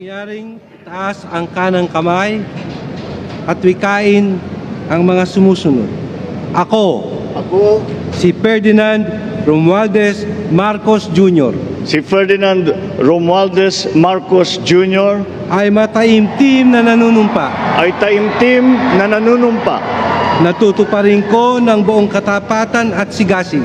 Nangyaring taas ang kanang kamay at wikain ang mga sumusunod. Ako, si Ferdinand Romualdez Marcos Jr. Si Ferdinand Romualdez Marcos Jr. ay mataimtim na nanunumpa. ay taimtim na nanunumpa. Natutuparin ko ng buong katapatan at sigasig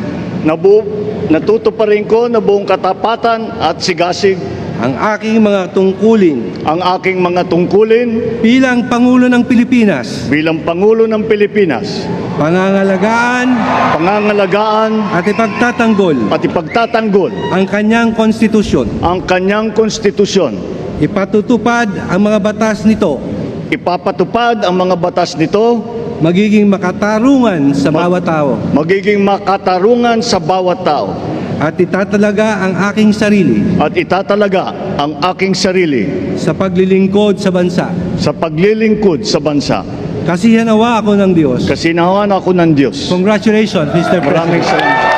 Natutuparin ko na buong katapatan at sigasig ang aking mga tungkulin ang aking mga tungkulin bilang Pangulo ng Pilipinas, bilang Pangulo ng Pilipinas, pangangalagaan pangangalagaan at ipagtatanggol at ipagtatanggol ang kanyang konstitusyon. ang kanyang konstitusyon. Ipatutupad ang mga batas nito, Ipapatupad ang mga batas nito, magiging makatarungan sa bawat tao, magiging makatarungan sa bawat tao, at itatalaga ang aking sarili at itatalaga ang aking sarili sa paglilingkod sa bansa. sa paglilingkod sa bansa. Kasihanawa ako ng Diyos. Kasinawan ako ng Diyos. Congratulations, Mr. Maraming President. salamat.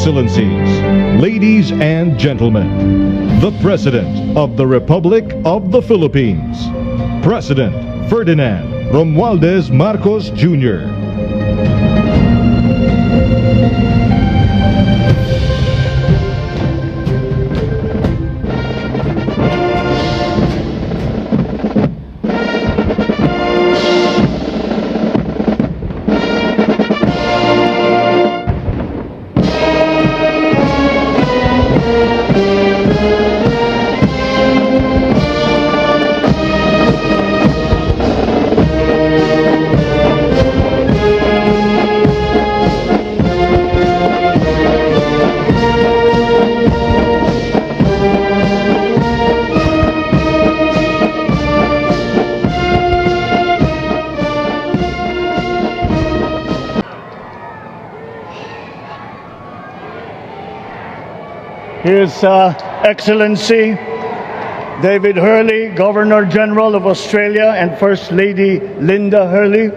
Excellencies, ladies and gentlemen, the President of the Republic of the Philippines, President Ferdinand Romualdez Marcos Jr. His Excellency David Hurley, Governor General of Australia, and First Lady Linda Hurley,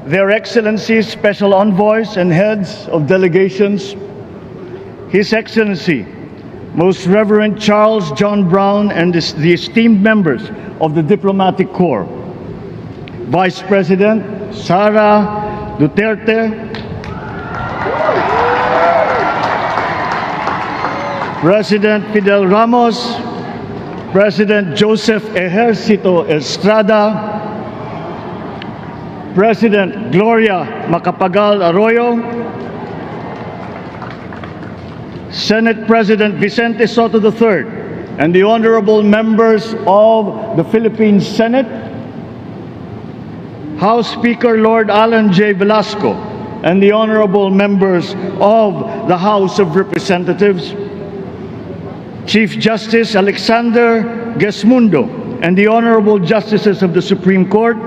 Their Excellencies, Special Envoys, and Heads of Delegations, His Excellency, Most Reverend Charles John Brown, and the esteemed members of the Diplomatic Corps, Vice President Sara Duterte, President Fidel Ramos, President Joseph Ejercito Estrada, President Gloria Macapagal Arroyo, Senate President Vicente Soto III, and the honorable members of the Philippine Senate, House Speaker Lord Alan J. Velasco, and the honorable members of the House of Representatives, Chief Justice Alexander Gesmundo, and the honorable justices of the Supreme Court,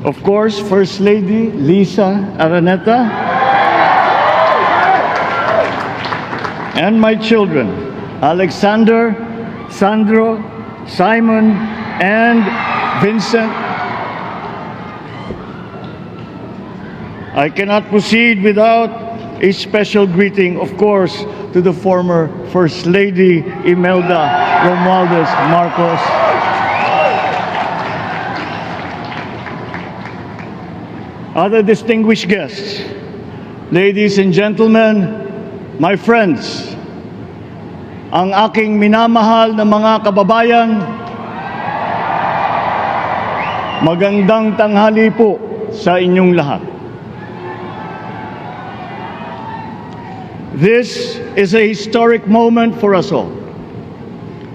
of course, First Lady Lisa Araneta, and my children, Alexander, Sandro, Simon, and Vincent. I cannot proceed without a special greeting, of course, to the former First Lady Imelda Romualdez Marcos. Other distinguished guests, ladies and gentlemen, my friends, ang aking minamahal na mga kababayan, magandang tanghali po sa inyong lahat. This is a historic moment for us all.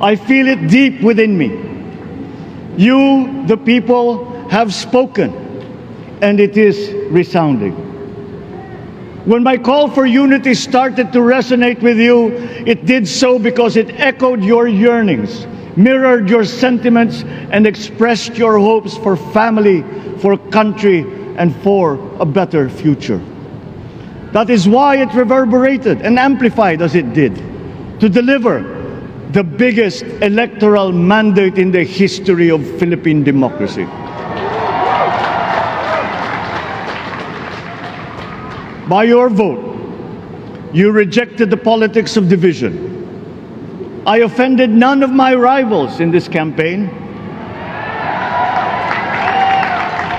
I feel it deep within me. You, the people, have spoken, and it is resounding. When my call for unity started to resonate with you, it did so because it echoed your yearnings, mirrored your sentiments, and expressed your hopes for family, for country, and for a better future. That is why it reverberated and amplified as it did, to deliver the biggest electoral mandate in the history of Philippine democracy. By your vote, you rejected the politics of division. I offended none of my rivals in this campaign.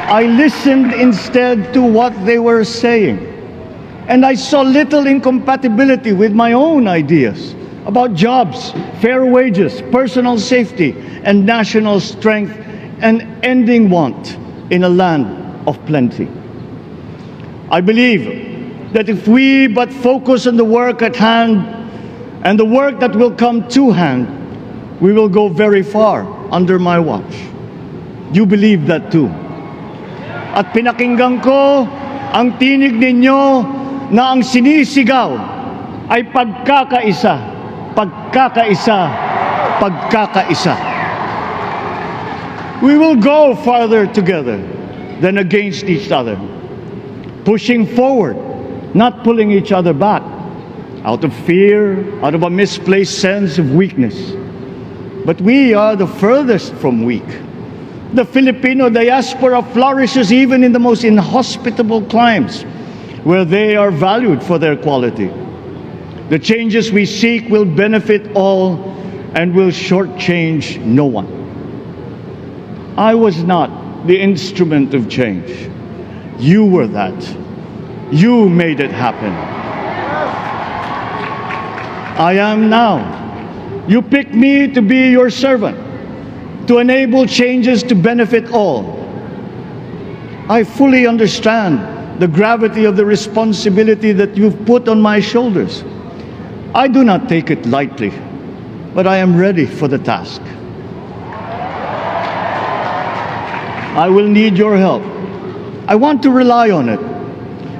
I listened instead to what they were saying, and I saw little incompatibility with my own ideas about jobs, fair wages, personal safety, and national strength, and ending want in a land of plenty. I believe that if we but focus on the work at hand and the work that will come to hand, we will go very far under my watch. You believe that too. At pinakinggan ko ang tinig ninyo na ang sinisigaw ay pagkakaisa, pagkakaisa, pagkakaisa. We will go farther together than against each other, pushing forward, not pulling each other back, out of fear, out of a misplaced sense of weakness. But we are the furthest from weak. The Filipino diaspora flourishes even in the most inhospitable climes, where they are valued for their quality. The changes we seek will benefit all and will shortchange no one. I was not the instrument of change. You were that. You made it happen. I am now. You picked me to be your servant, to enable changes to benefit all. I fully understand the gravity of the responsibility that you've put on my shoulders. I do not take it lightly, but I am ready for the task. I will need your help. I want to rely on it.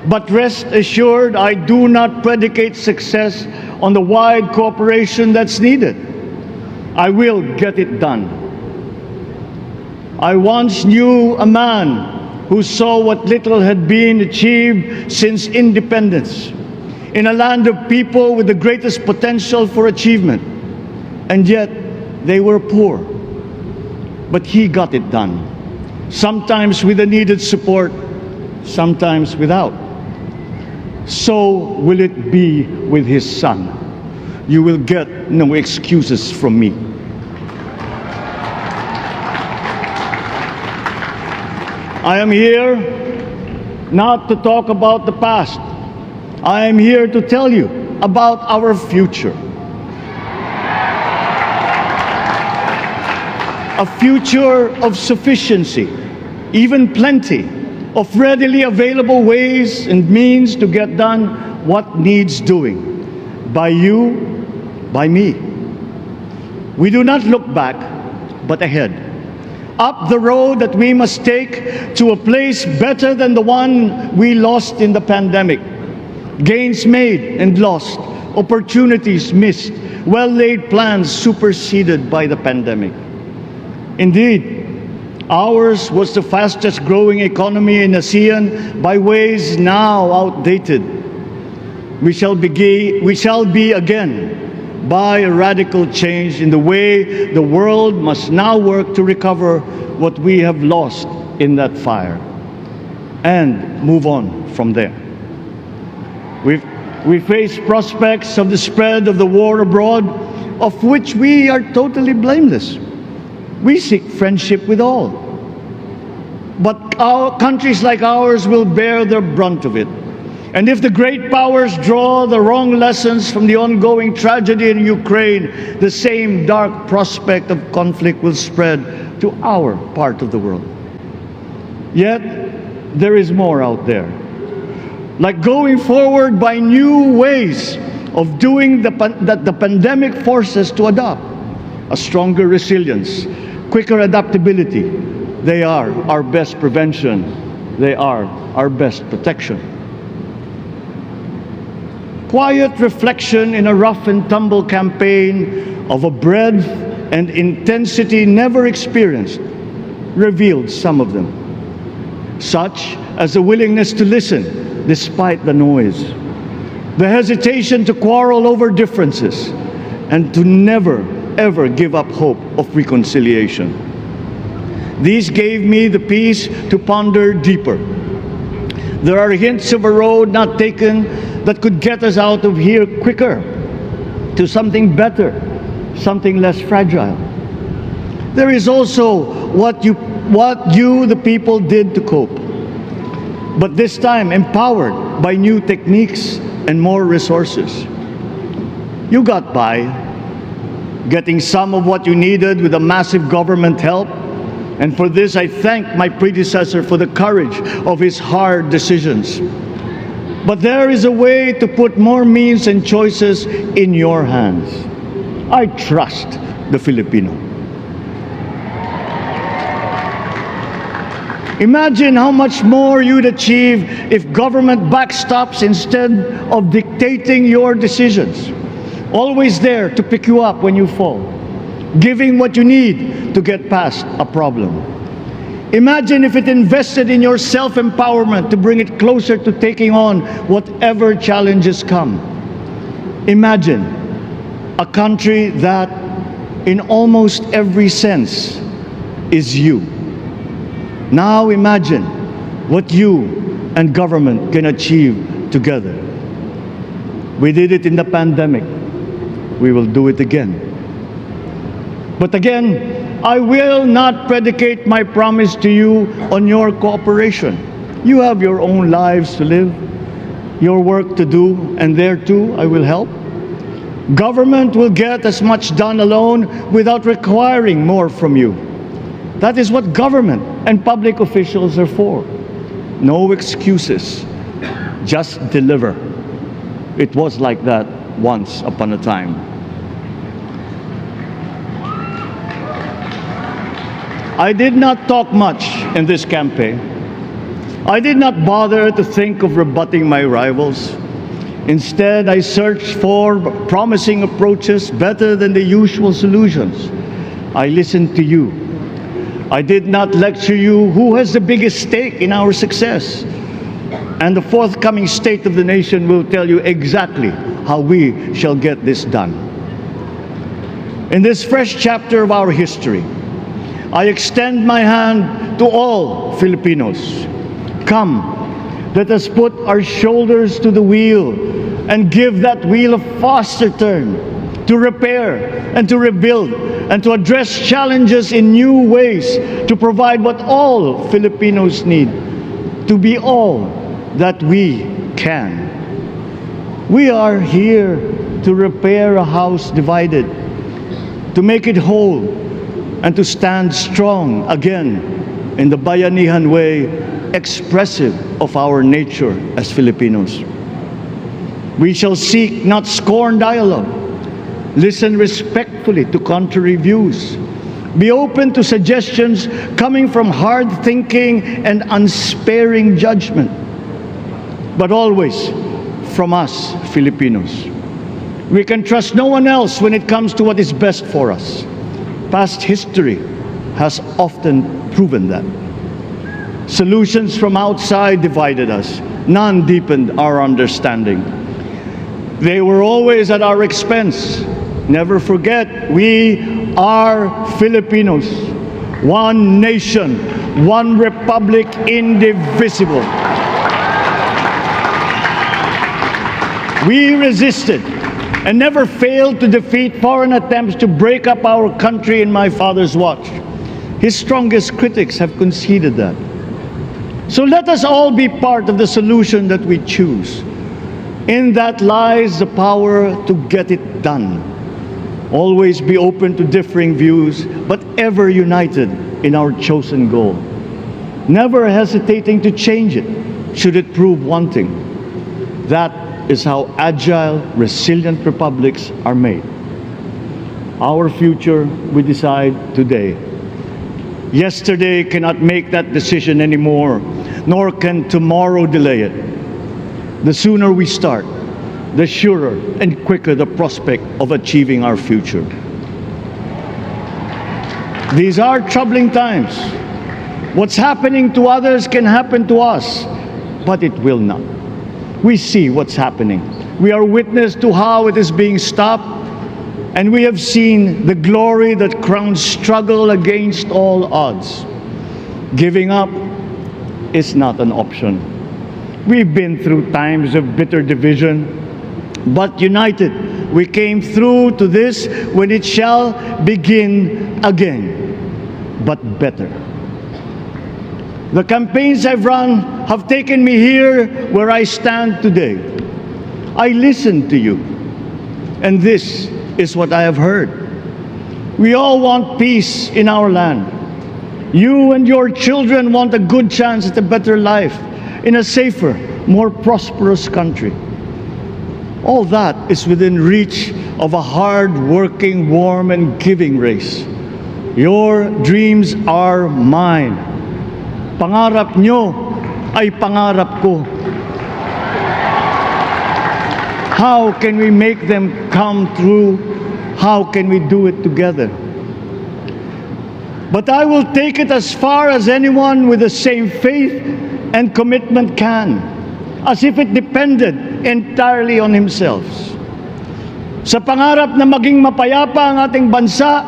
But rest assured, I do not predicate success on the wide cooperation that's needed. I will get it done. I once knew a man who saw what little had been achieved since independence in a land of people with the greatest potential for achievement, and yet they were poor. But he got it done, sometimes with the needed support, sometimes without. So will it be with his son. You will get no excuses from me. I am here not to talk about the past. I am here to tell you about our future. A future of sufficiency, even plenty of readily available ways and means to get done what needs doing by you, by me. We do not look back, but ahead, up the road that we must take to a place better than the one we lost in the pandemic. Gains made and lost, opportunities missed, well-laid plans superseded by the pandemic. Indeed, ours was the fastest growing economy in ASEAN by ways now outdated. We shall be again by a radical change in the way the world must now work to recover what we have lost in that fire and move on from there. We face prospects of the spread of the war abroad, of which we are totally blameless. We seek friendship with all. But countries like ours will bear the brunt of it. And if the great powers draw the wrong lessons from the ongoing tragedy in Ukraine, the same dark prospect of conflict will spread to our part of the world. Yet, there is more out there. Like going forward by new ways of doing that the pandemic forces to adopt. A stronger resilience, quicker adaptability. They are our best prevention. They are our best protection. Quiet reflection in a rough and tumble campaign of a breadth and intensity never experienced revealed some of them, such as the willingness to listen despite the noise, the hesitation to quarrel over differences, and to never, ever give up hope of reconciliation. These gave me the peace to ponder deeper. There are hints of a road not taken that could get us out of here quicker to something better, something less fragile. There is also what you, the people, did to cope, but this time empowered by new techniques and more resources. You got by, getting some of what you needed with a massive government help, and for this I thank my predecessor for the courage of his hard decisions. But there is a way to put more means and choices in your hands. I trust the Filipino. Imagine how much more you'd achieve if government backstops instead of dictating your decisions. Always there to pick you up when you fall, giving what you need to get past a problem. Imagine if it invested in your self-empowerment to bring it closer to taking on whatever challenges come. Imagine a country that, in almost every sense, is you. Now imagine what you and government can achieve together. We did it in the pandemic. We will do it again. But again, I will not predicate my promise to you on your cooperation. You have your own lives to live, your work to do, and there too I will help. Government will get as much done alone without requiring more from you. That is what government and public officials are for. No excuses, just deliver. It was like that once upon a time. I did not talk much in this campaign. I did not bother to think of rebutting my rivals. Instead, I searched for promising approaches better than the usual solutions. I listened to you. I did not lecture you who has the biggest stake in our success. And the forthcoming State of the Nation will tell you exactly how we shall get this done. In this fresh chapter of our history, I extend my hand to all Filipinos. Come, let us put our shoulders to the wheel and give that wheel a faster turn to repair and to rebuild and to address challenges in new ways, to provide what all Filipinos need, to be all that we can. We are here to repair a house divided, to make it whole, and to stand strong again in the bayanihan way expressive of our nature as Filipinos. We shall seek, not scorn, dialogue. Listen respectfully to contrary views. Be open to suggestions coming from hard thinking and unsparing judgment. But always from us, Filipinos. We can trust no one else when it comes to what is best for us. Past history has often proven that. Solutions from outside divided us. None deepened our understanding. They were always at our expense. Never forget, we are Filipinos. One nation, one republic, indivisible. We resisted and never failed to defeat foreign attempts to break up our country in my father's watch. His strongest critics have conceded that. So let us all be part of the solution that we choose. In that lies the power to get it done. Always be open to differing views, but ever united in our chosen goal. Never hesitating to change it, should it prove wanting. That is how agile, resilient republics are made. Our future we decide today. Yesterday cannot make that decision anymore, nor can tomorrow delay it. The sooner we start, the surer and quicker the prospect of achieving our future. These are troubling times. What's happening to others can happen to us, but it will not. We see what's happening. We are witness to how it is being stopped, and we have seen the glory that crowns struggle against all odds. Giving up is not an option. We've been through times of bitter division, but united, we came through to this when it shall begin again, but better. The campaigns I've run have taken me here where I stand today. I listened to you, and this is what I have heard. We all want peace in our land. You and your children want a good chance at a better life in a safer, more prosperous country. All that is within reach of a hard-working, warm, and giving race. Your dreams are mine. Pangarap nyo ay pangarap ko. How can we make them come true? How can we do it together? But I will take it as far as anyone with the same faith and commitment can, as if it depended entirely on himself. Sa pangarap na maging mapayapa ang ating bansa,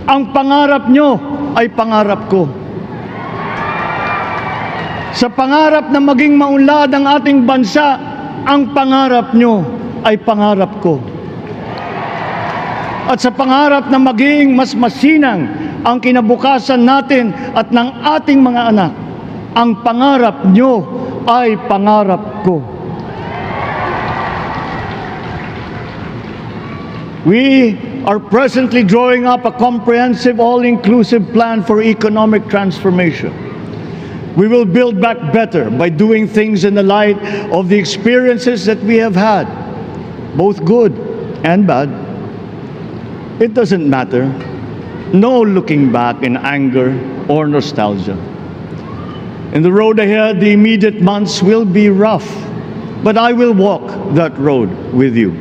ang pangarap nyo ay pangarap ko. Sa pangarap na maging maunlad ang ating bansa, ang pangarap nyo ay pangarap ko. At sa pangarap na maging mas masinang ang kinabukasan natin at ng ating mga anak, ang pangarap nyo ay pangarap ko. We are presently drawing up a comprehensive, all-inclusive plan for economic transformation. We will build back better by doing things in the light of the experiences that we have had, both good and bad. It doesn't matter. No looking back in anger or nostalgia. In the road ahead, the immediate months will be rough, but I will walk that road with you.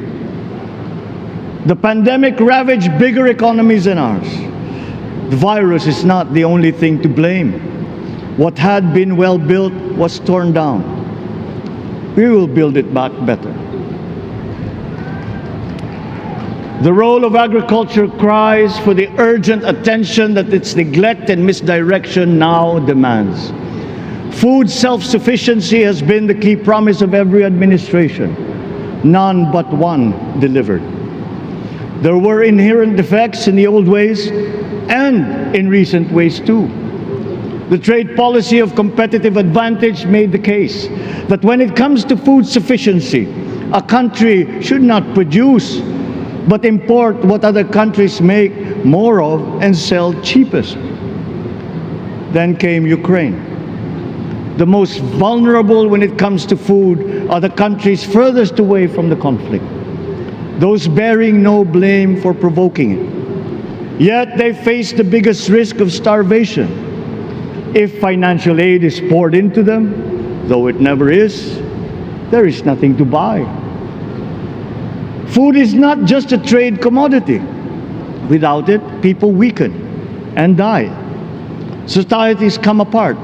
The pandemic ravaged bigger economies than ours. The virus is not the only thing to blame. What had been well built was torn down. We will build it back better. The role of agriculture cries for the urgent attention that its neglect and misdirection now demands. Food self-sufficiency has been the key promise of every administration. None but one delivered. There were inherent defects in the old ways and in recent ways too. The trade policy of competitive advantage made the case that when it comes to food sufficiency, a country should not produce but import what other countries make more of and sell cheapest. Then came Ukraine. The most vulnerable when it comes to food are the countries furthest away from the conflict, those bearing no blame for provoking it. Yet they face the biggest risk of starvation. If financial aid is poured into them, though it never is, there is nothing to buy. Food is not just a trade commodity. Without it, people weaken and die. Societies come apart.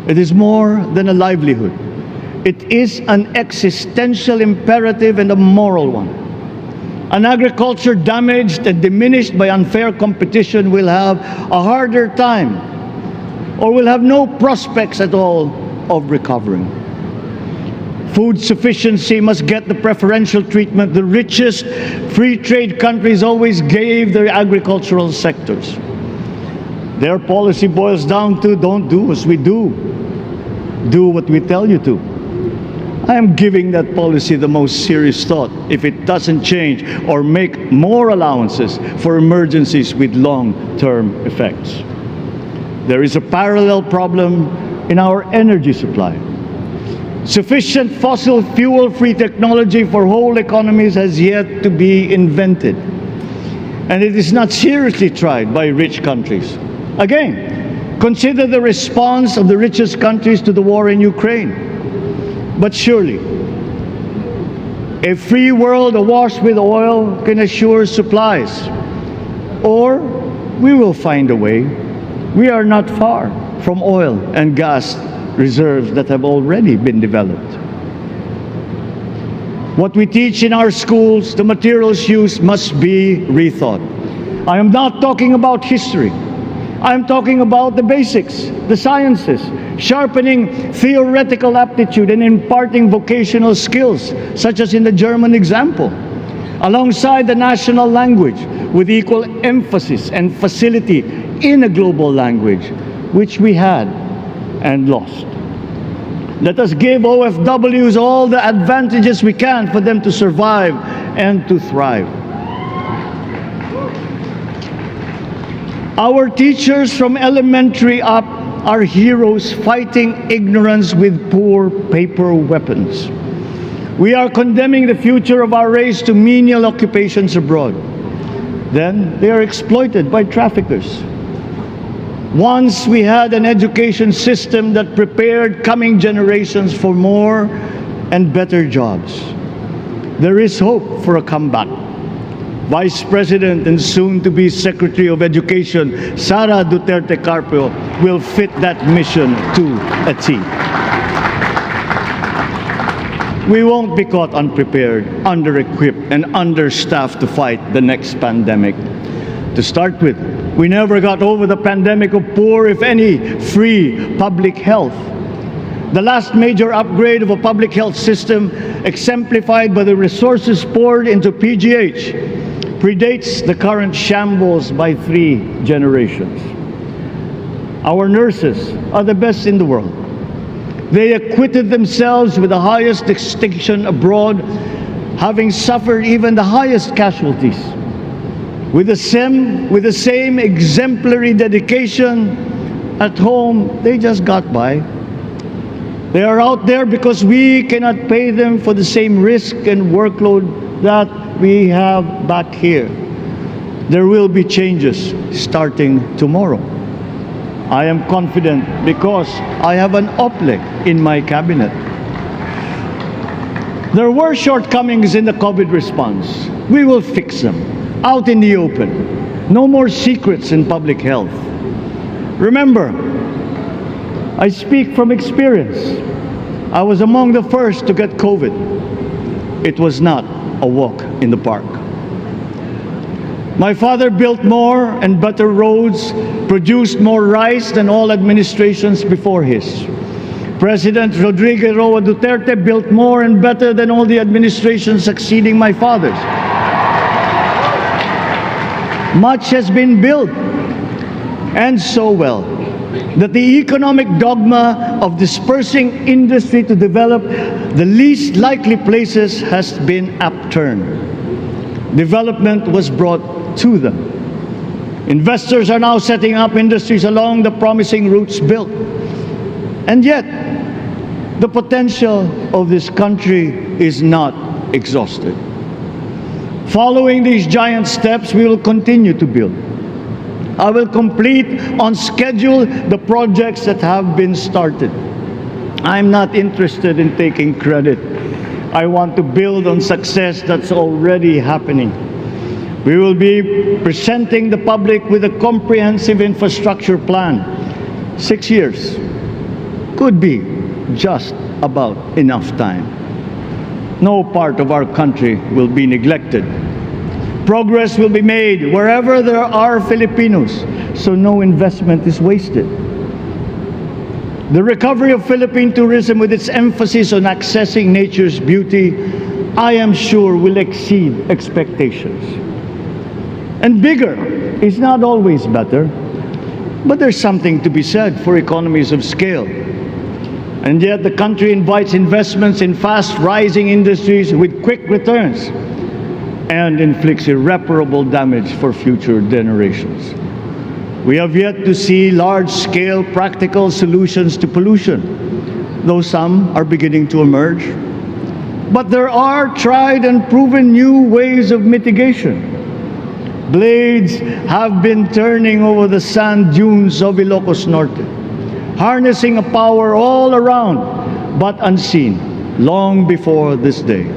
It is more than a livelihood. It is an existential imperative and a moral one. An agriculture damaged and diminished by unfair competition will have a harder time, or will have no prospects at all of recovering. Food sufficiency must get the preferential treatment the richest free trade countries always gave their agricultural sectors. Their policy boils down to don't do as we do. Do what we tell you to. I am giving that policy the most serious thought if it doesn't change or make more allowances for emergencies with long-term effects. There is a parallel problem in our energy supply. Sufficient fossil fuel-free technology for whole economies has yet to be invented, and it is not seriously tried by rich countries. Again, consider the response of the richest countries to the war in Ukraine. But surely, a free world awash with oil can assure supplies, or we will find a way. We are not far from oil and gas reserves that have already been developed. What we teach in our schools, the materials used must be rethought. I am not talking about history. I am talking about the basics, the sciences, sharpening theoretical aptitude and imparting vocational skills, such as in the German example, alongside the national language with equal emphasis and facility in a global language, which we had and lost. Let us give OFWs all the advantages we can for them to survive and to thrive. Our teachers from elementary up are heroes fighting ignorance with poor paper weapons. We are condemning the future of our race to menial occupations abroad. Then they are exploited by traffickers. Once we had an education system that prepared coming generations for more and better jobs. There is hope for a comeback. Vice President and soon-to-be Secretary of Education, Sara Duterte Carpio, will fit that mission to a T. We won't be caught unprepared, under-equipped, and understaffed to fight the next pandemic. To start with, we never got over the pandemic of poor, if any, free public health. The last major upgrade of a public health system, exemplified by the resources poured into PGH, predates the current shambles by 3 generations. Our nurses are the best in the world. They acquitted themselves with the highest distinction abroad, having suffered even the highest casualties. With the same exemplary dedication at home, they just got by. They are out there because we cannot pay them for the same risk and workload that we have back here. There will be changes starting tomorrow. I am confident because I have an OPLEC in my cabinet. There were shortcomings in the COVID response. We will fix them out in the open. No more secrets in public health. Remember, I speak from experience. I was among the first to get COVID. It was not a walk in the park. My father built more and better roads, produced more rice than all administrations before his. President Rodrigo Roa Duterte built more and better than all the administrations succeeding my father's. Much has been built, and so well, that the economic dogma of dispersing industry to develop the least likely places has been upturned. Development was brought to them. Investors are now setting up industries along the promising routes built. And yet, the potential of this country is not exhausted. Following these giant steps, we will continue to build. I will complete on schedule the projects that have been started. I'm not interested in taking credit. I want to build on success that's already happening. We will be presenting the public with a comprehensive infrastructure plan. 6 years could be just about enough time. No part of our country will be neglected. Progress will be made wherever there are Filipinos, so no investment is wasted. The recovery of Philippine tourism, with its emphasis on accessing nature's beauty, I am sure will exceed expectations. And bigger is not always better, but there's something to be said for economies of scale. And yet the country invites investments in fast-rising industries with quick returns and inflicts irreparable damage for future generations. We have yet to see large-scale practical solutions to pollution, though some are beginning to emerge. But there are tried and proven new ways of mitigation. Blades have been turning over the sand dunes of Ilocos Norte, harnessing a power all around but unseen long before this day.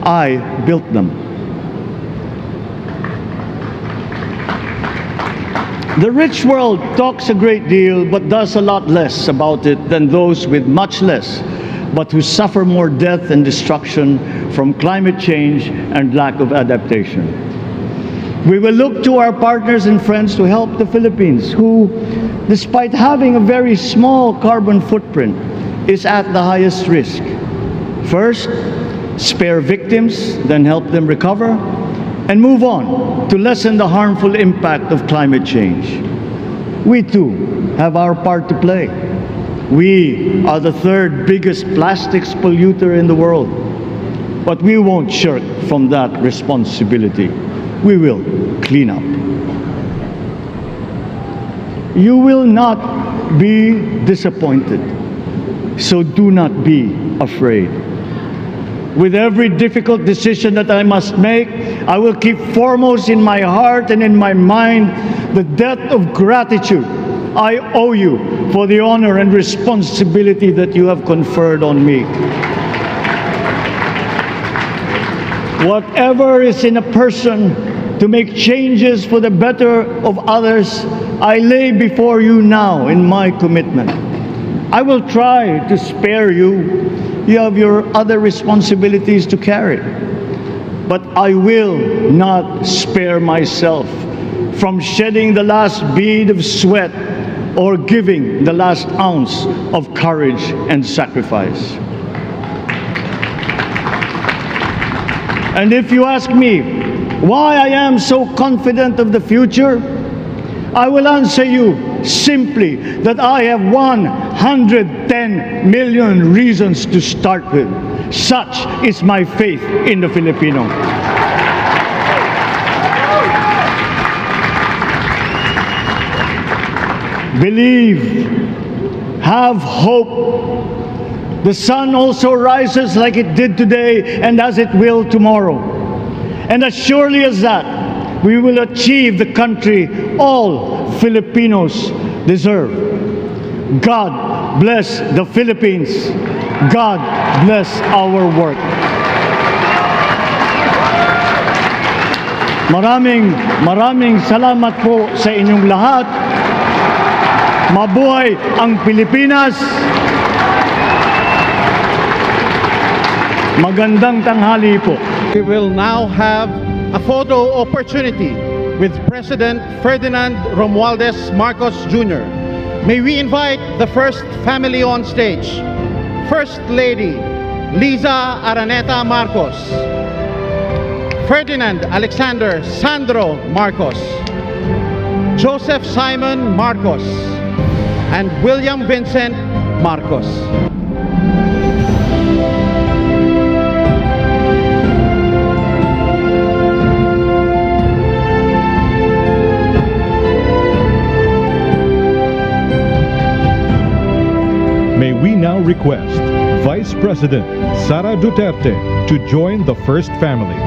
I built them. The rich world talks a great deal but does a lot less about it than those with much less, but who suffer more death and destruction from climate change and lack of adaptation. We will look to our partners and friends to help the Philippines, who, despite having a very small carbon footprint, is at the highest risk. First, spare victims, then help them recover, and move on to lessen the harmful impact of climate change. We too have our part to play. We are the third biggest plastics polluter in the world, but we won't shirk from that responsibility. We will clean up. You will not be disappointed, so do not be afraid. With every difficult decision that I must make, I will keep foremost in my heart and in my mind the debt of gratitude I owe you for the honor and responsibility that you have conferred on me. Whatever is in a person to make changes for the better of others, I lay before you now in my commitment. I will try to spare you. You have your other responsibilities to carry. But I will not spare myself from shedding the last bead of sweat or giving the last ounce of courage and sacrifice. And if you ask me why I am so confident of the future, I will answer you simply that I have 110 million reasons to start with. Such is my faith in the Filipino. Believe, have hope. The sun also rises like it did today and as it will tomorrow. And as surely as that, we will achieve the country all Filipinos deserve. God bless the Philippines. God bless our work. Maraming salamat po sa inyong lahat. Mabuhay ang Pilipinas. Magandang tanghali po. We will now have a photo opportunity with President Ferdinand Romualdez Marcos Jr. May we invite the first family on stage. First Lady Liza Araneta Marcos, Ferdinand Alexander Sandro Marcos, Joseph Simon Marcos, and William Vincent Marcos. request Vice President Sara Duterte to join the First Family.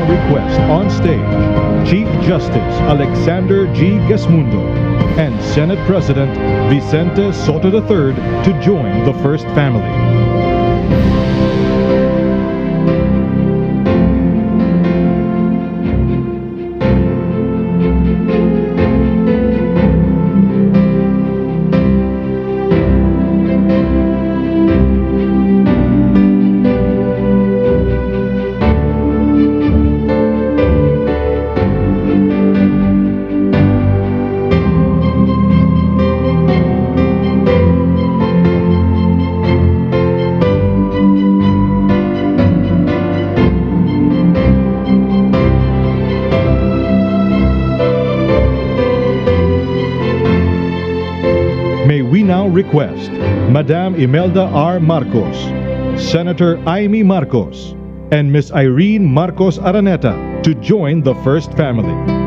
Request on stage Chief Justice Alexander G. Gesmundo and Senate President Vicente Soto III to join the First Family. May we now request Madam Imelda R. Marcos, Senator Imee Marcos, and Ms. Irene Marcos Araneta to join the First Family.